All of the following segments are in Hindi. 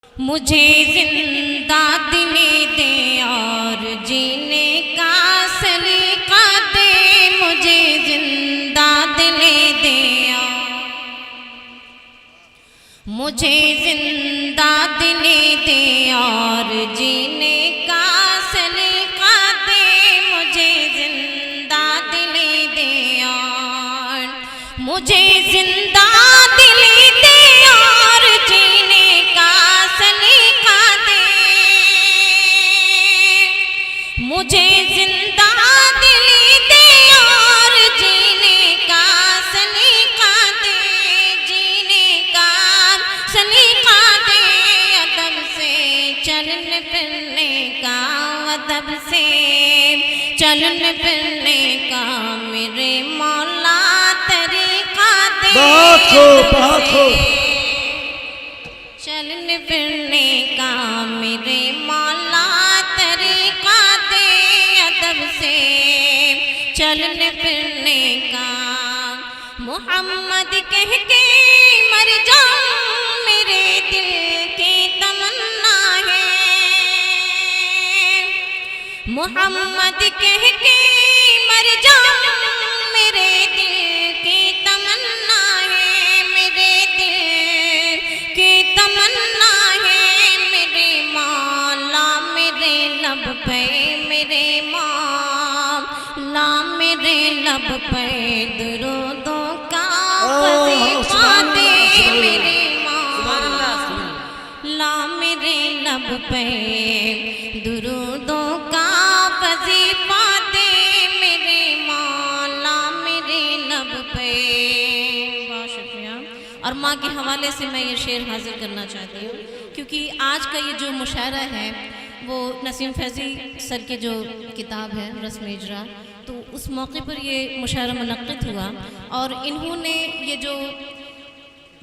मुझे जिंदा दिले दे और जीने का सलीका दे। मुझे जिंदा दिले दे और मुझे जिंदा दिले दे और जीने का सलीका दे। मुझे जिंदा दिले दे और मुझे जिंदा दिले दे और जीने का सलीका दे। मुझे जिंदा दिले दे और जीने का सलीका दे। जीने का सलीका दे। अदब से चलने फिरने का, अदब से चलने फिरने का मेरे मौला तरीका दे। बहुत खूब। चलने फिरने का मेरे मौला तरीका दे। अदब से चलने फिरने का। मोहम्मद कह के मर जाऊं मेरे दिल की तमन्ना है। मोहम्मद कह के मर जाऊं मेरे दिल की तमन्ना है। मेरे दिल की तमन्ना है। मेरे मौला मेरे लब पे, मेरे मौला मेरे लब पे दुरूदों का वजीफा दे। मेरे मौला मेरे लब पे दुरूदों का वजीफा दे। मेरे मौला मेरे लब पे। बहुत शुक्रिया। और माँ के हवाले से मैं ये शेर हाजिर करना चाहती हूँ, क्योंकि आज का ये जो मुशायरा है वो नसीम फैज़ी सर की जो किताब है रस्म इजरा, तो उस मौके पर ये मुशायरा मुनक़्क़िद हुआ और इन्होंने ये जो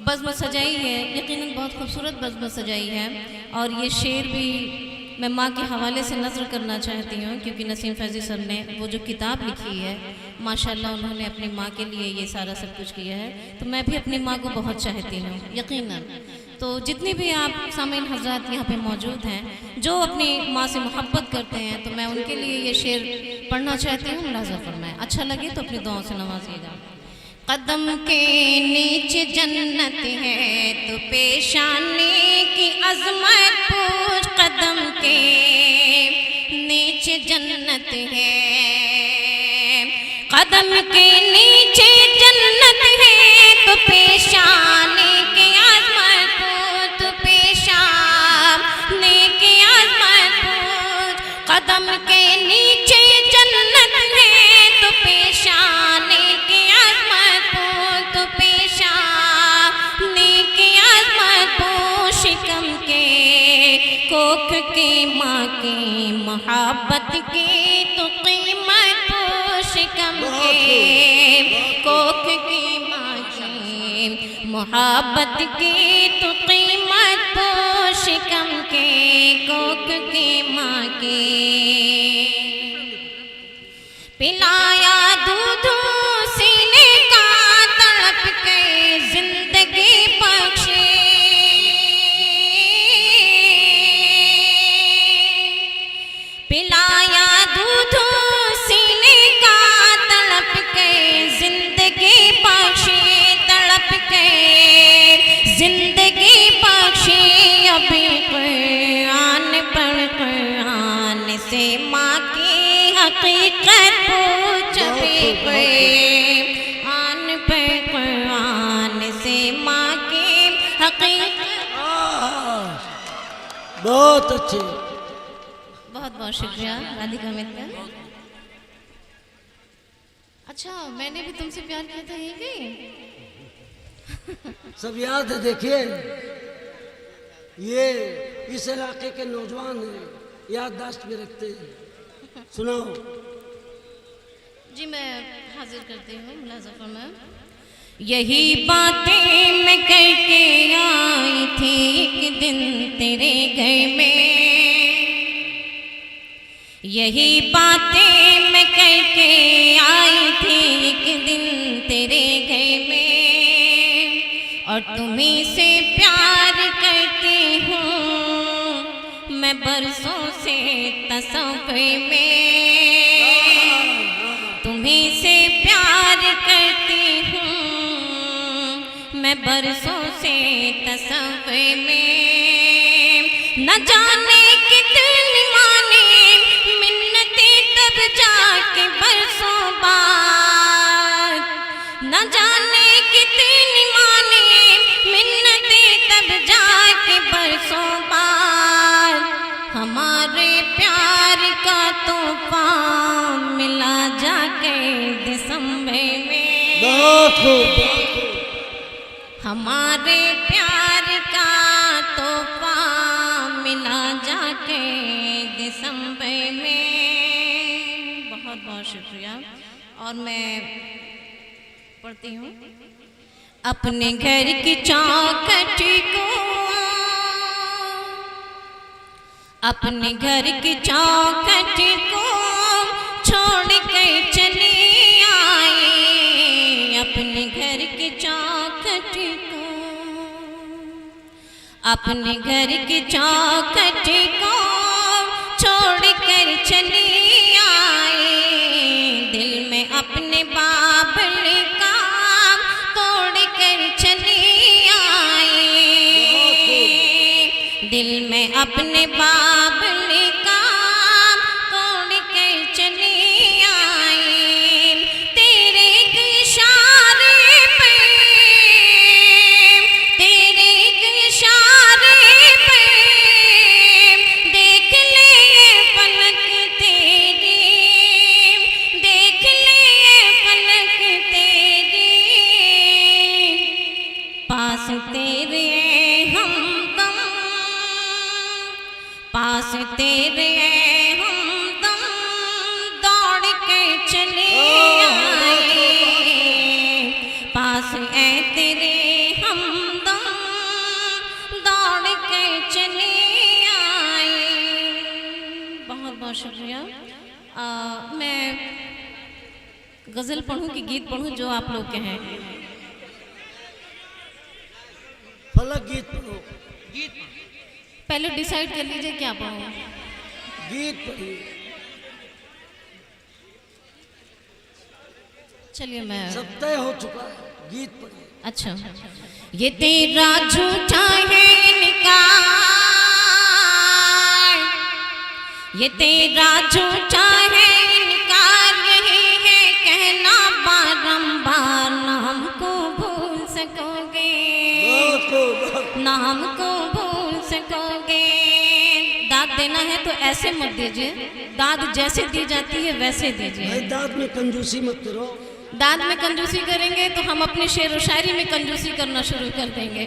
बज़्म सजाई है, यकीनन बहुत खूबसूरत बज़्म सजाई है। और ये शेर भी मैं माँ के हवाले से नज़र करना चाहती हूँ, क्योंकि नसीम फैज़ी सर ने वो जो किताब लिखी है माशाल्लाह उन्होंने अपनी माँ के लिए ये सारा सब कुछ किया है। तो मैं भी अपनी माँ को बहुत चाहती हूँ यकीनन। तो जितनी भी आप सामीन हज़रात यहाँ पे मौजूद हैं जो अपनी माँ से मोहब्बत करते हैं, तो मैं उनके लिए ये शेर पढ़ना चाहती हूँ। मुलाज़ा फरमाएं, अच्छा लगे तो अपनी दुआओं से नवाजिएगा। कदम के नीचे जन्नत है तो पेशानी की अज़मत पूछ। कदम के नीचे जन्नत है, कदम के नीचे जन्नत है तो पेशानी की अज़मत पूछ। तो पेशानी की अज़मत पूछ। कदम के नीचे जन्नत है तो पेशानी की अज़मत पूछ। तो पेशानी की अज़मत पूछ। शिकम के कोख की माँ की मोहब्बत की तो कीमत पूछ। शिकम के कोख की माँ की मोहब्बत की तो कीमत पूछ। शिकम के कोख की माँ की पिलाया दूध सीने का तड़प के जिंदगी बख्शी। पिलाया दूध सीने का तड़प के जिंदगी बख्शी। तड़प के जिंदगी बख्शी। अभी कुरान पढ़ कुरान से माँ की हकीकत पूछ। अभी कुरान पढ़ कुरान से माँ की हकीकत। बहुत अच्छे। बहुत बहुत शुक्रिया राधिका मित्तल। अच्छा, मैंने भी तुमसे प्यार किया था ये गई सब याद है। देखिए ये इस इलाके के नौजवान हैं, याददाश्त भी रखते हैं। सुनाओ जी। मैं हाजिर करती हूँ मुलाज़ा फरमाएं। यही बातें मैं करके आई थी एक दिन तेरे घर में। यही बातें मैं करके आई थी एक दिन तेरे घर में। और तुम्हीं से प्यार करती हूँ मैं बरसों से तसव्वुर में तुम्हीं से प्यार करती हूँ। मैं बरसों से तसव्वुर में न जाने कितनी माने मिन्नतें तब जाके बरसों बाद, न जाने कितनी माने मिन्नतें तब जाके बरसों बाद। हमारे प्यार का तूफान मिला जाके दिसंबर में। हमारे प्यार का तूफान मिला जाके दिसंबर में। बहुत बहुत शुक्रिया। और मैं पढ़ती हूँ। अपने घर की चौखट को, अपने घर की चौखट को छोड़ कर चली आई। अपने घर की चौखट को, अपने घर की चौखट को छोड़ कर चली आई। दिल में अपने बाबल का तोड़ कर चली आई। दिल में अपने बाबल का तोड़ कर चली आई। तेरे एक इशारे पे, तेरे एक इशारे पे देख ले ये फलक तेरी, देख ले ये फलक तेरी। पास तेरे हमदम, पास तेरे हमदम दौड़ के चले आए। पास ऐ तेरे हमदम दौड़ के चले आए। बहुत बहुत शुक्रिया। मैं गज़ल पढ़ूं कि गीत पढ़ूं, जो आप लोग के हैं। फलक गीत पढ़ो। गीत पहले डिसाइड कर लीजिए क्या पढ़ूं। गीत पढ़िए। चलिए मैं, सब तय हो चुका है, गीत पढ़िए। अच्छा। ये तेरा झूठा है इनकार, ये तेरा झूठा है इनकार। यही है कहना बारंबार, ना हमको भूल सकोगे, ना हमको भूल सकोगे। दाद देना है तो ऐसे मत दीजिए, दाद जैसे दी जाती है वैसे दीजिए। भाई दाद में कंजूसी मत करो। दाद में कंजूसी करेंगे तो हम अपने शेर व शायरी में कंजूसी करना शुरू कर देंगे।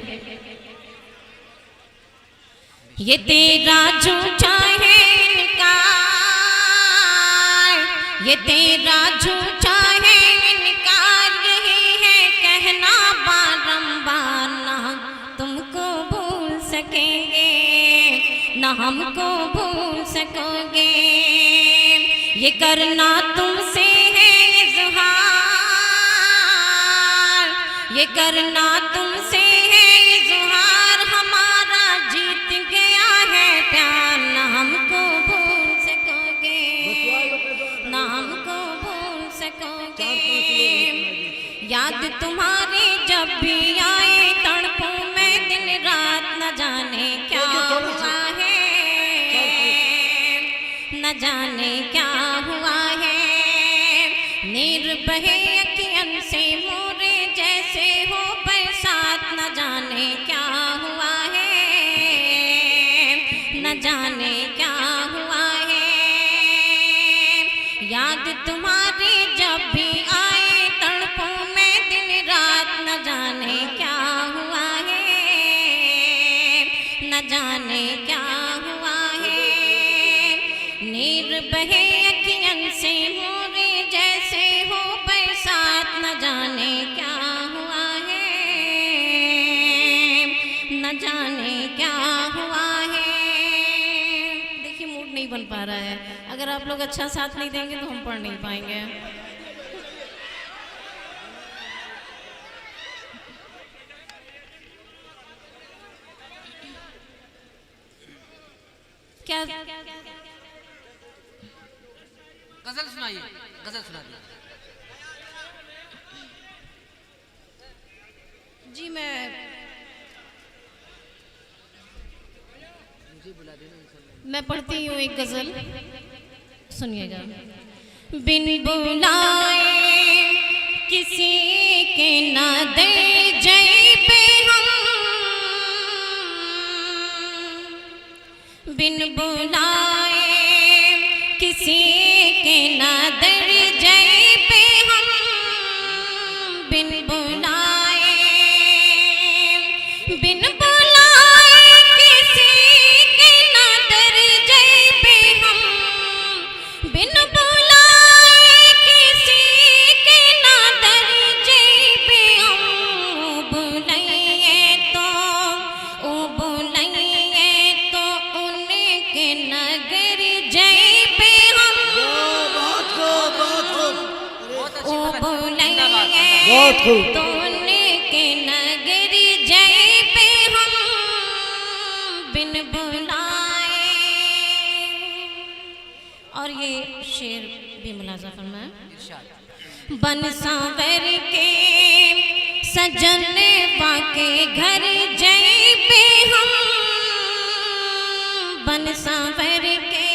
ये तेरा झूठा है इनकार, ये तेरा झूठा है इनकार। यही है कहना बारंबार, ना तुमको भूल सकेंगे, ना हमको भूल सकोगे। ये करना तुमसे है इज़हार, ये करना तुमसे है इज़हार। हमारा जीत गया है प्यार, ना हमको भूल सकोगे, ना हमको भूल सकोगे। याद तुम्हारी जब भी आए तड़पूं मैं दिन रात, न जाने क्या हुआ है, न जाने क्या हुआ है। नीर बहे अखियन से मोरे जैसे हो बरसात, न जाने क्या हुआ है, न जाने क्या हुआ है। याद तुम्हारी जब भी आए तड़पूं मैं दिन रात, न जाने क्या हुआ है, न जाने क्या हुआ है। नीर बहे अखियन से मोरे जैसे हो बरसात, न जाने क्या हुआ है, न जाने क्या हुआ है। देखिए मूड नहीं बन पा रहा है। अगर आप लोग अच्छा साथ नहीं देंगे तो हम पढ़ नहीं पाएंगे। क्या गजल सुनाइए, गजल सुना दिए। जी मैं मुझे बुला देना इंशाल्लाह। मैं पढ़ती हूँ एक गजल, सुनिएगा। बिन बुलाए किसी के ना दे जय पे हम, बिन बुलाए किसी के ना दर जय पे हम, बिन बुलाए, बिन बुलाए किसी के ना दर जय पे हम, बिन बुलाए किसी के ना दर जय पे हम, बुलाइए तो ओ बुलाइए तो उनके नगर जय पे हम, बहुत खूब, बहुत खूब, बहुत अच्छी ओ गजल। बुलाइए बहुत खूब। तो उनके नगर जय पे हम, बिन बुलाए। और ये शेर भी मुलाजा फरमाए। इरशाद। बन सांवर के सजन बाके घर जय पे हम, बन सांवर के,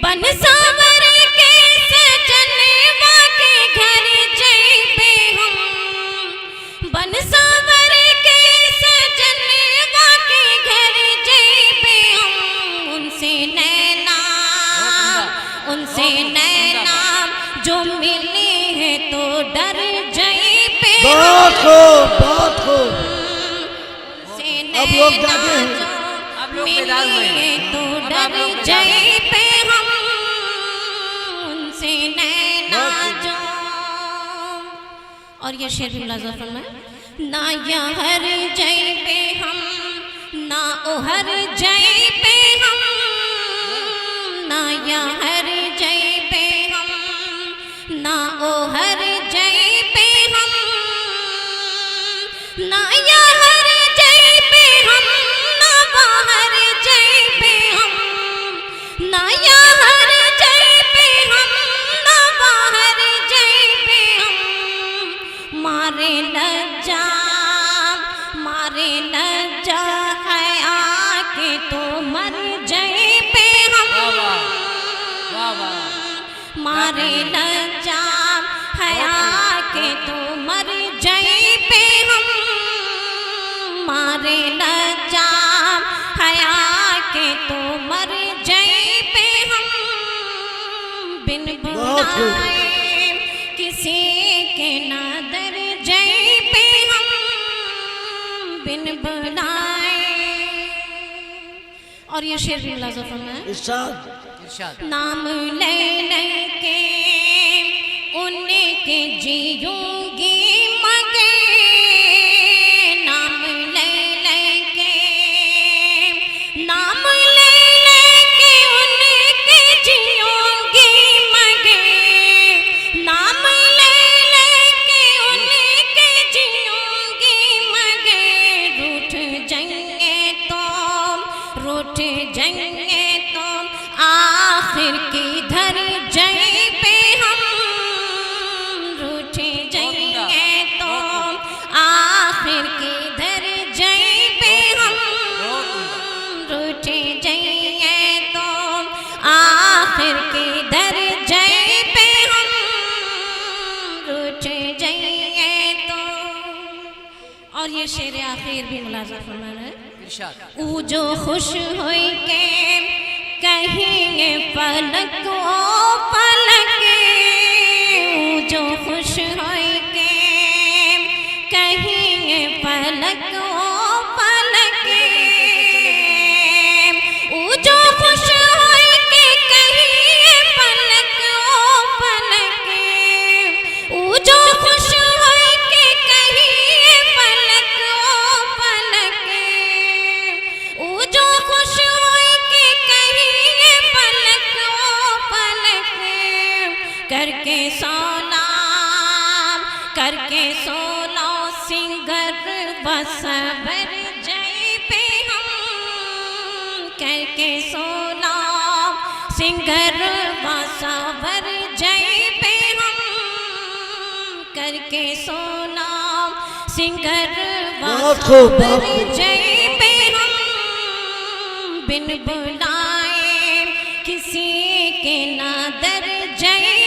बन सांवर के सजन बाके घर जय पे हम, बन सांवर के सजन बाके घर जय पे हम, उनसे नैना, उनसे नैना जो मिली है तो डर जय पे बहुत खूब, बहुत खूब। उनसे अब लोग नैना जागे हैं। जो अब लोग बेदार हुए मिली है हैं। तो अब आप डर लोग बेदार जय हैं। पे हम, उनसे नैना जो। और ये शेर भी मुलाजा फरमाए। ना यहर जय पे हम, ना ओहर जय पे हम, ना यहर जय पे हम, ना ओहर जय पे हम, ना यहर जय पे हम, ना बाहर जय पे हम, ना यहर जय पे हम, ना बाहर जय पे हम, मारे लज्जा, मारे लज्जा है आके तो मर जय पे हम, वाह वाह, वाह वाह। मारे लज्जा है आके तो मर जय पे हम, मारे लज्जा है आके तो मर जय पे हम, बिन बहुत खूब। बुलाए किसी के ना दर जय पे हम, बिन बुलाए। और ये शेर भी मुलाजा फरमाए। इरशाद। इरशाद। नाम ले लेके उनके जीऊंगी मगे, नाम ले लेके, नाम ले लेके उनके जीऊंगी मगे, नाम ले लेके उनके जीऊंगी मगे, रूठ जाएंगे तो, रूठ जाएंगे तो आखिर किधर जय पे हम, रूठ जाएंगे तो आखिर किधर जय पे हम, रूठ जाएंगे तो आखिर किधर जय पे हम, रूठ जाएंगे तो। और ये शेर आखिर भी मुलाजा फरमाना है। इरशाद। ऊ जो खुश होई के कहेंगे पलक ओ पलक, ऊ जो खुश होई के कहेंगे पलक ओ पलक, ऊ जो खुश होई के कहेंगे पलक ओ पलक, ऊ जो खुश होई के कहेंगे पलक ओ पलक, ऊ जो खुश होई के कहेंगे पलक ओ पलक, करके सोनाम, करके सोना सिंगर बसवर जय पे हम, करके सोना सिंगर वासावर जय पे हम करके सोना सिंगर बहुत खूब, बहुत वासावर खूब। जय पे हम बिन बुलाए किसी के ना दर जय